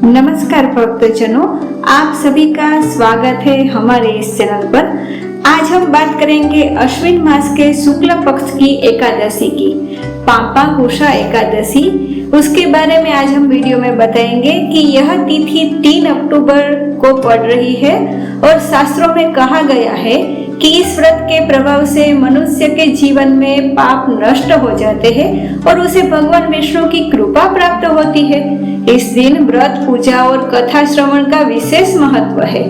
नमस्कार भक्तजनों, आप सभी का स्वागत है हमारे इस चैनल पर। आज हम बात करेंगे अश्विन मास के शुक्ल पक्ष की एकादशी की, पापांकुशा एकादशी। उसके बारे में आज हम वीडियो में बताएंगे कि यह तिथि 3 अक्टूबर को पड़ रही है और शास्त्रों में कहा गया है कि इस व्रत के प्रभाव से मनुष्य के जीवन में पाप नष्ट हो जाते हैं और उसे भगवान विष्णु की कृपा प्राप्त होती है। इस दिन व्रत, पूजा और कथा श्रवण का विशेष महत्व है।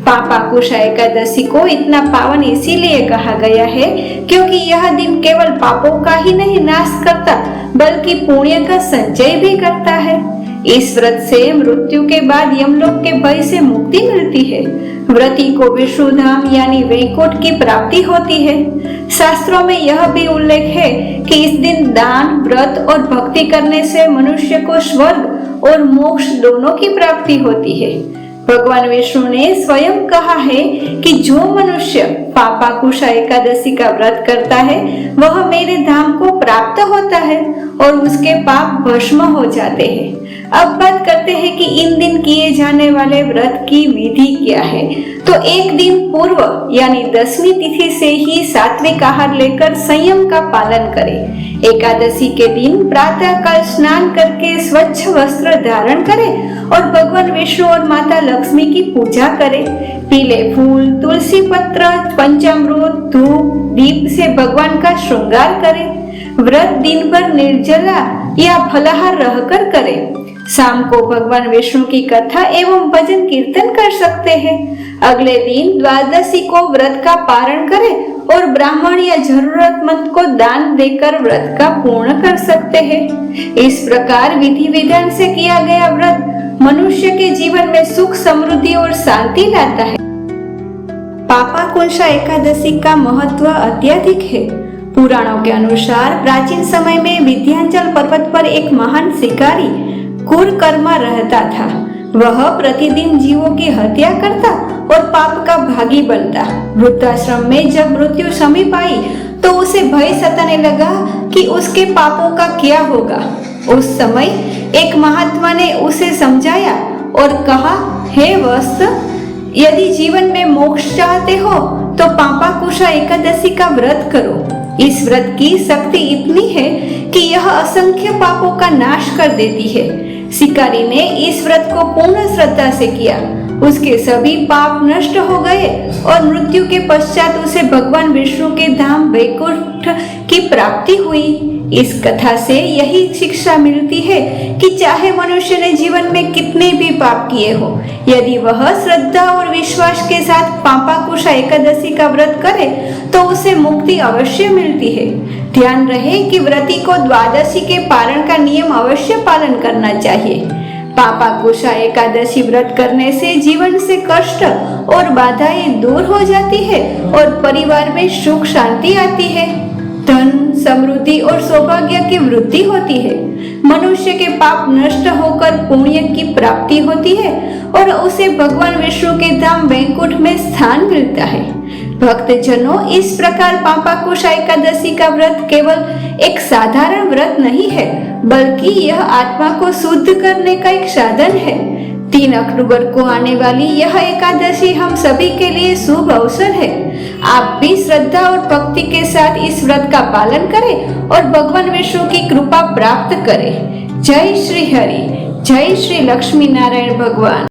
पापांकुशा एकादशी को इतना पावन इसीलिए कहा गया है क्योंकि यह दिन केवल पापों का ही नहीं नाश करता बल्कि पुण्य का संचय भी करता है। इस व्रत से मृत्यु के बाद यमलोक के भय से मुक्ति मिलती है। व्रती को विष्णु धाम यानी वैकुंठ की प्राप्ति होती है। शास्त्रों में यह भी उल्लेख है कि इस दिन दान, व्रत और भक्ति करने से मनुष्य को स्वर्ग और मोक्ष दोनों की प्राप्ति होती है। भगवान विष्णु ने स्वयं कहा है कि जो मनुष्य पापांकुशा एकादशी का व्रत करता है वह मेरे धाम को प्राप्त होता है और उसके पाप भस्म हो जाते हैं। अब बात करते हैं कि इन दिन किए जाने वाले व्रत की विधि क्या है। तो एक दिन पूर्व यानी 10वीं तिथि से ही सात्विक आहार लेकर संयम का पालन करें। एकादशी के दिन प्रातः काल स्नान करके स्वच्छ वस्त्र धारण करें और भगवान विष्णु और माता लक्ष्मी की पूजा करें। पीले फूल, तुलसी पत्र, पंचामृत, धूप, दीप से भगवान का श्रृंगार करें। व्रत दिन भर निर्जला या फलाहार रहकर करें। शाम को भगवान विष्णु की कथा एवं भजन कीर्तन कर सकते हैं। अगले दिन द्वादशी को व्रत का पारण करें और ब्राह्मण या जरूरतमंद को दान देकर व्रत का पूर्ण कर सकते हैं। इस प्रकार विधि विधान से किया गया व्रत मनुष्य के जीवन में सुख, समृद्धि और शांति लाता है। पापांकुशा एकादशी का महत्व अत्यधिक है। पुराणों के अनुसार प्राचीन समय में विंध्याचल पर्वत पर एक महान शिकारी कुरकर्मा रहता था। वह प्रतिदिन जीवों की हत्या करता और पाप का भागी बनता। वृद्धाश्रम में जब मृत्यु समीप आई तो उसे भय सताने लगा कि उसके पापों का क्या होगा। उस समय एक महात्मा ने उसे समझाया और कहा, हे वत्स, यदि जीवन में मोक्ष चाहते हो तो पापांकुशा एकादशी का व्रत करो। इस व्रत की शक्ति इतनी है कि यह असंख्य पापों का नाश कर देती है। शिकारी ने इस व्रत को पूर्ण श्रद्धा से किया। उसके सभी पाप नष्ट हो गए और मृत्यु के पश्चात उसे भगवान विष्णु के धाम वैकुंठ की प्राप्ति हुई। इस कथा से यही शिक्षा मिलती है कि चाहे मनुष्य ने जीवन में कितने भी पाप किए हो, यदि वह श्रद्धा और विश्वास के साथ पापांकुशा एकादशी का व्रत करे तो उसे मुक्ति अवश्य मिलती है। ध्यान रहे कि व्रती को द्वादशी के पारण का नियम अवश्य पालन करना चाहिए। पापांकुशा एकादशी व्रत करने से जीवन से कष्ट और बाधाएं दूर हो जाती है और परिवार में सुख शांति आती है। धन, समृद्धि और सौभाग्य की वृद्धि होती है। मनुष्य के पाप नष्ट होकर पुण्य की प्राप्ति होती है और उसे भगवान विष्णु के धाम वैकुंठ में स्थान मिलता है। भक्तजनों, इस प्रकार पापांकुशा एकादशी का व्रत केवल एक साधारण व्रत नहीं है बल्कि यह आत्मा को शुद्ध करने का एक साधन है। 3 अक्टूबर को आने वाली यह एकादशी हम सभी के लिए शुभ अवसर है। आप भी श्रद्धा और भक्ति के साथ इस व्रत का पालन करें और भगवान विष्णु की कृपा प्राप्त करें। जय श्री हरि, जय श्री लक्ष्मी नारायण भगवान।